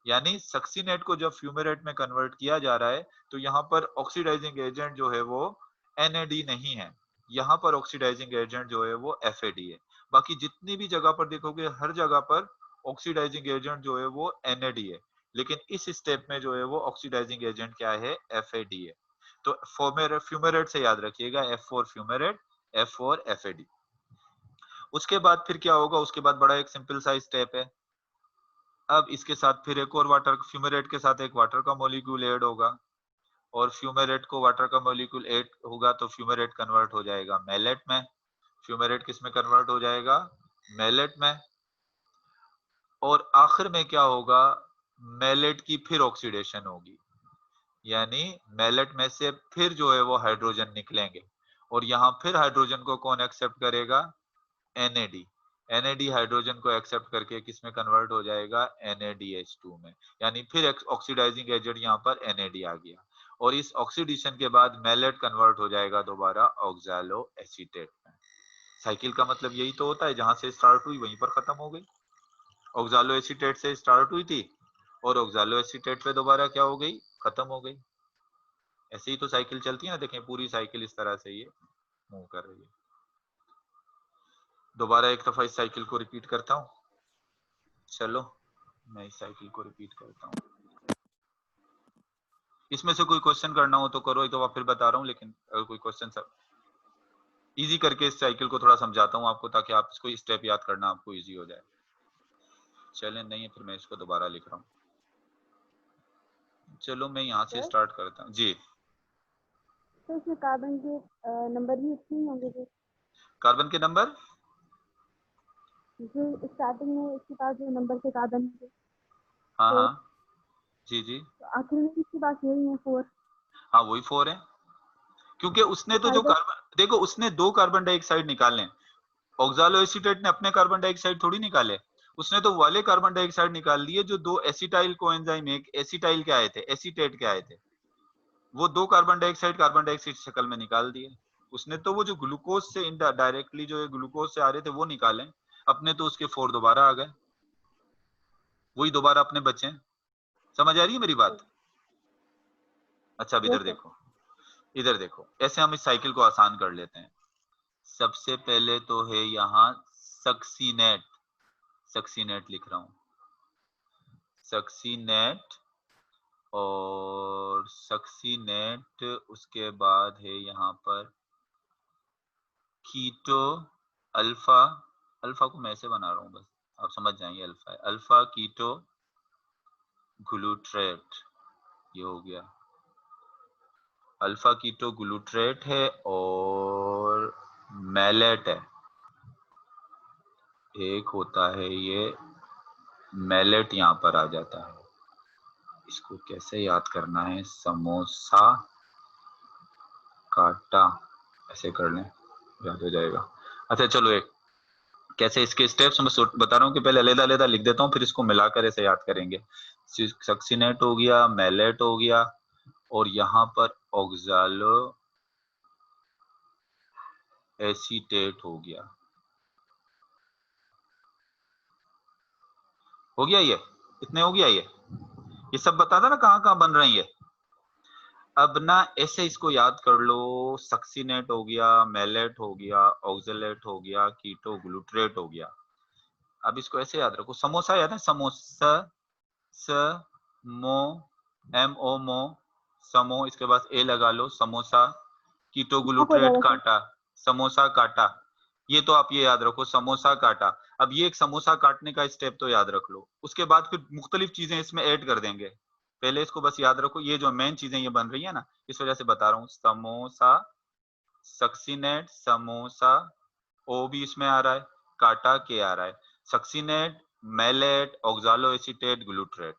यानी सक्सीनेट को जब फ्यूमेरेट में कन्वर्ट किया जा रहा है तो यहाँ पर ऑक्सीडाइजिंग एजेंट जो है वो NAD नहीं है, यहाँ पर ऑक्सीडाइजिंग एजेंट जो है वो FAD है। बाकी जितनी भी जगह पर देखोगे हर जगह पर ऑक्सीडाइजिंग एजेंट जो है वो NAD है, लेकिन इस स्टेप में जो है वो ऑक्सीडाइजिंग एजेंट क्या है, FAD है। तो फ्यूमेरेट से याद रखिएगा, F for fumarate, F for FAD। उसके बाद फिर क्या होगा, उसके बाद बड़ा एक सिंपल सा स्टेप है। अब इसके साथ फिर एक और वाटर, फ्यूमेरेट के साथ एक वाटर का मॉलिक्यूल ऐड होगा, और फ्यूमेरेट को वाटर का मॉलिक्यूल ऐड होगा तो फ्यूमेरेट कन्वर्ट हो जाएगा मेलेट में। फ्यूमेरेट किस में कन्वर्ट हो जाएगा, मेलेट में। और आखिर में क्या होगा, मेलेट की फिर ऑक्सीडेशन होगी, यानी मेलेट में से फिर जो है वो हाइड्रोजन निकलेंगे, और यहाँ फिर हाइड्रोजन को कौन एक्सेप्ट करेगा, NAD। NAD हाइड्रोजन को एक्सेप्ट करके किस में कन्वर्ट हो जाएगा, NADH2 में। यानी फिर ऑक्सीडाइजिंग एजेंट यहाँ पर NAD आ गया, और इस ऑक्सीडेशन के बाद मेलेट कन्वर्ट हो जाएगा दोबारा ऑक्सैलो एसीटेट में। साइकिल का मतलब यही तो होता है, जहां से स्टार्ट हुई वहीं पर खत्म हो गई। ऑक्सैलो एसीटेट से स्टार्ट हुई थी और ऑक्सैलो एसीटेट पे दोबारा क्या हो गई, खत्म हो गई। ऐसे ही तो साइकिल चलती है ना, देखें पूरी साइकिल इस तरह से ये मूव कर रही है। दोबारा एक दफा इस साइकिल को रिपीट करता हूँ, चलो मैं इस साइकिल को रिपीट करता हूँ। इसमें से कोई क्वेश्चन करना हो तो करो, एक दफा फिर बता रहा हूँ, लेकिन अगर कोई क्वेश्चन सब इजी करके इस साइकिल को थोड़ा समझाता हूँ आपको, ताकि आप इसको स्टेप याद करना आपको इजी हो जाए। चले नहीं है फिर मैं इसको दोबारा लिख रहा हूँ। चलो मैं यहाँ से स्टार्ट करता हूँ जी। तो इसमें कार्बन के नंबर भी इसमें ही होंगे, कार्बन के नंबर जो स्टार्टिंग में इसके पास जो नंबर के कार्बन थे, हाँ तो हाँ जी जी, तो आखिर में इसके पास यही है 4। हाँ वही 4 है, क्योंकि उसने तो जो कार्बन, देखो उसने 2 कार्बन डाइऑक्साइड निकाले, ऑक्सैलो एसीटेट ने अपने कार्बन डाइऑक्साइड थोड़ी निकाले, उसने तो वाले कार्बन डाइऑक्साइड निकाल लिए जो 2 एसिटाइल कोएंजाइम, एक एसिटाइल के आए थे, एसीटेट के आए थे, वो 2 कार्बन डाइऑक्साइड शक्ल में निकाल दिए। उसने तो वो जो ग्लूकोज से डायरेक्टली जो ग्लूकोज से आ रहे थे वो निकाले, अपने तो उसके 4 दोबारा आ गए, वही दोबारा अपने बचे। समझ आ रही है मेरी बात? अच्छा अब इधर देखो, ऐसे हम इस साइकिल को आसान कर लेते हैं। सबसे पहले तो है यहाँ सक्सीनेट, सक्सीनेट लिख रहा हूं, सक्सीनेट, और सक्सीनेट उसके बाद है यहाँ पर कीटो अल्फा, अल्फा को मैं ऐसे बना रहा हूँ बस आप समझ जाएंगे, अल्फा है, अल्फा कीटो ग्लूट्रेट, ये हो गया अल्फा कीटो ग्लूट्रेट है, और मैलेट है, एक होता है ये मैलेट यहाँ पर आ जाता है। इसको कैसे याद करना है, समोसा काटा, ऐसे कर लें, याद हो जाएगा। अच्छा चलो, एक कैसे इसके स्टेप्स मैं बता रहा हूँ कि पहले अलग-अलग लिख देता हूँ, फिर इसको मिलाकर ऐसे याद करेंगे। सक्सिनेट हो गया, मैलेट हो गया, और यहाँ पर ऑक्सालो एसीटेट हो गया। हो गया ये, इतने हो गया ये सब बता था ना कहाँ कहाँ बन रहे हैं ये। अब ना ऐसे इसको याद कर लो, सक्सिनेट हो गया, मैलेट हो गया, ऑक्सलेट हो गया, कीटो ग्लूट्रेट हो गया। अब इसको ऐसे याद रखो, समोसा याद है, समोसा, स मो, एम ओ मो, समो, इसके बाद ए लगा लो, समोसा, कीटो हो ग्लूट्रेट जाएगा सर। काटा, समोसा काटा। ये तो आप ये याद रखो, समोसा काटा। अब ये एक समोसा काटने का स्टेप तो याद रख लो, उसके बाद फिर मुख्तलिफ चीजें इसमें ऐड कर देंगे। पहले इसको बस याद रखो, ये जो मेन चीजें ये बन रही है ना, इस वजह से बता रहा हूँ। समोसा, सक्सीनेट, समोसा, ओ भी इसमें आ रहा है, काटा के आ रहा है, सक्सीनेट, मैलेट, ऑक्सालो एसीटेट, ग्लूट्रेट,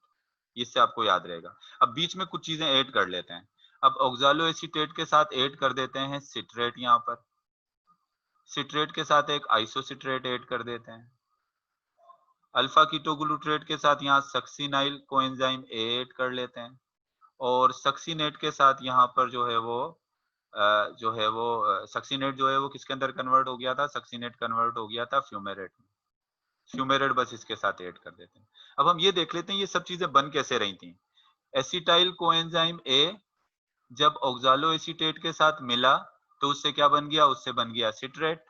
इससे आपको याद रहेगा। अब बीच में कुछ चीजें ऐड कर लेते हैं। अब ऑक्सालो एसीटेट के साथ ऐड कर देते हैं सिट्रेट, यहाँ पर सिट्रेट के साथ एक आइसोसिट्रेट ऐड कर देते हैं। अल्फा कीटोग्लूट्रेट के साथ यहाँ सक्सिनाइल कोएंजाइम ऐड कर लेते हैं, और सक्सीनेट के साथ यहाँ पर जो है वो सक्सीनेट जो है वो किसके अंदर कन्वर्ट हो गया था, सक्सीनेट कन्वर्ट हो गया था फ्यूमेरेट में। फ्यूमेरेट बस इसके साथ ऐड कर देते हैं। अब हम ये देख लेते हैं ये सब चीजें बन कैसे रही थी। एसिटाइल कोएंजाइम ए जब ऑक्सालो एसीटेट के साथ मिला तो उससे क्या बन गया, उससे बन गया सिट्रेट।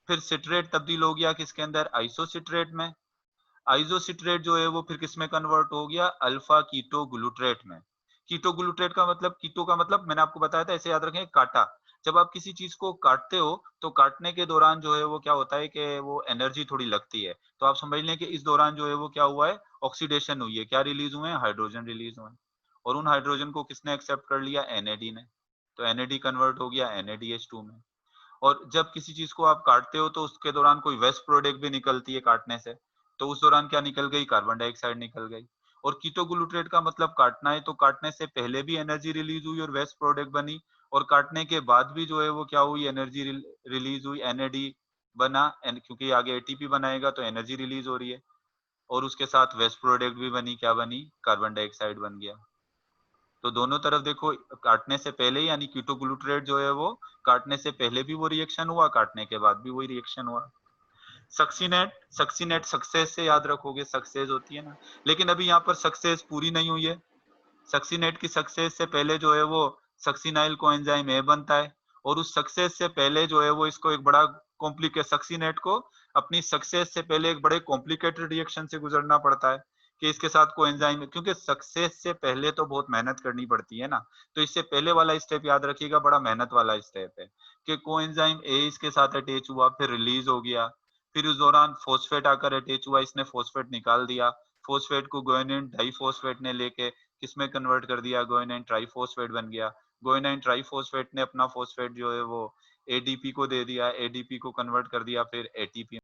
फिर सिट्रेट तब्दील हो गया किसके अंदर, आइसोसिट्रेट में। आइसोसिट्रेट जो है वो फिर किस में कन्वर्ट हो गया, अल्फा कीटो ग्लूट्रेट में। कीटो ग्लूट्रेट का मतलब, कीटो का मतलब मैंने आपको बताया था, ऐसे याद रखें, काटा। जब आप किसी चीज को काटते हो तो काटने के दौरान जो है वो क्या होता है कि वो एनर्जी थोड़ी लगती है, तो आप समझ लें कि इस दौरान जो है वो क्या हुआ है, ऑक्सीडेशन हुई है, क्या रिलीज हुए हैं, हाइड्रोजन रिलीज हुए हैं, और उन हाइड्रोजन को किसने एक्सेप्ट कर लिया, एनएडी ने। तो एनएडी कन्वर्ट हो गया एनएडीएच2 में। और जब किसी चीज को आप काटते हो तो उसके दौरान कोई वेस्ट प्रोडक्ट भी निकलती है काटने से, तो उस दौरान क्या निकल गई, कार्बन डाइऑक्साइड निकल गई। और कीटोग्लूट्रेट का मतलब काटना है तो काटने से पहले भी एनर्जी रिलीज हुई और वेस्ट प्रोडक्ट बनी, और काटने के बाद भी जो है वो क्या हुई, एनर्जी रिलीज हुई, एनएडी बना, क्योंकि आगे एटीपी बनाएगा तो एनर्जी रिलीज हो रही है, और उसके साथ वेस्ट प्रोडक्ट भी बनी, क्या बनी, कार्बन डाइऑक्साइड बन गया। तो दोनों तरफ देखो, काटने से पहले यानी कीटोग्लूट्रेट जो है वो काटने से पहले भी वो रिएक्शन हुआ, काटने के बाद भी वही रिएक्शन हुआ। सक्सीनेट, सक्सीनेट सक्सेस से याद रखोगे, सक्सेस होती है ना, लेकिन अभी यहाँ पर सक्सेस पूरी नहीं हुई है। सक्सीनेट की सक्सेस से पहले जो है वो सक्सीनाइल कोएंजाइम ए बनता है, और उस सक्सेस से पहले जो है वो इसको एक बड़ा कॉम्प्लिकेट, सक्सीनेट को अपनी सक्सेस से पहले एक बड़े कॉम्प्लिकेटेड रिएक्शन से गुजरना पड़ता है कि इसके साथ कोएंजाइम, क्योंकि सक्सेस से पहले तो बहुत मेहनत करनी पड़ती है ना, तो इससे पहले वाला स्टेप याद रखिएगा, बड़ा मेहनत वाला स्टेप है कि कोएंजाइम ए इसके साथ अटैच हुआ, फिर रिलीज हो गया, फिर उस दौरान फॉस्फेट आकर अटैच हुआ, इसने फॉस्फेट निकाल दिया, फॉस्फेट को गुआनिन डाइफॉस्फेट ने लेके किसमें कन्वर्ट कर दिया, गुआनिन ट्राइफॉस्फेट बन गया। गुआनिन ट्राइफॉस्फेट ने अपना फॉस्फेट जो है वो एडीपी को दे दिया, एडीपी को कन्वर्ट कर दिया फिर एटीपी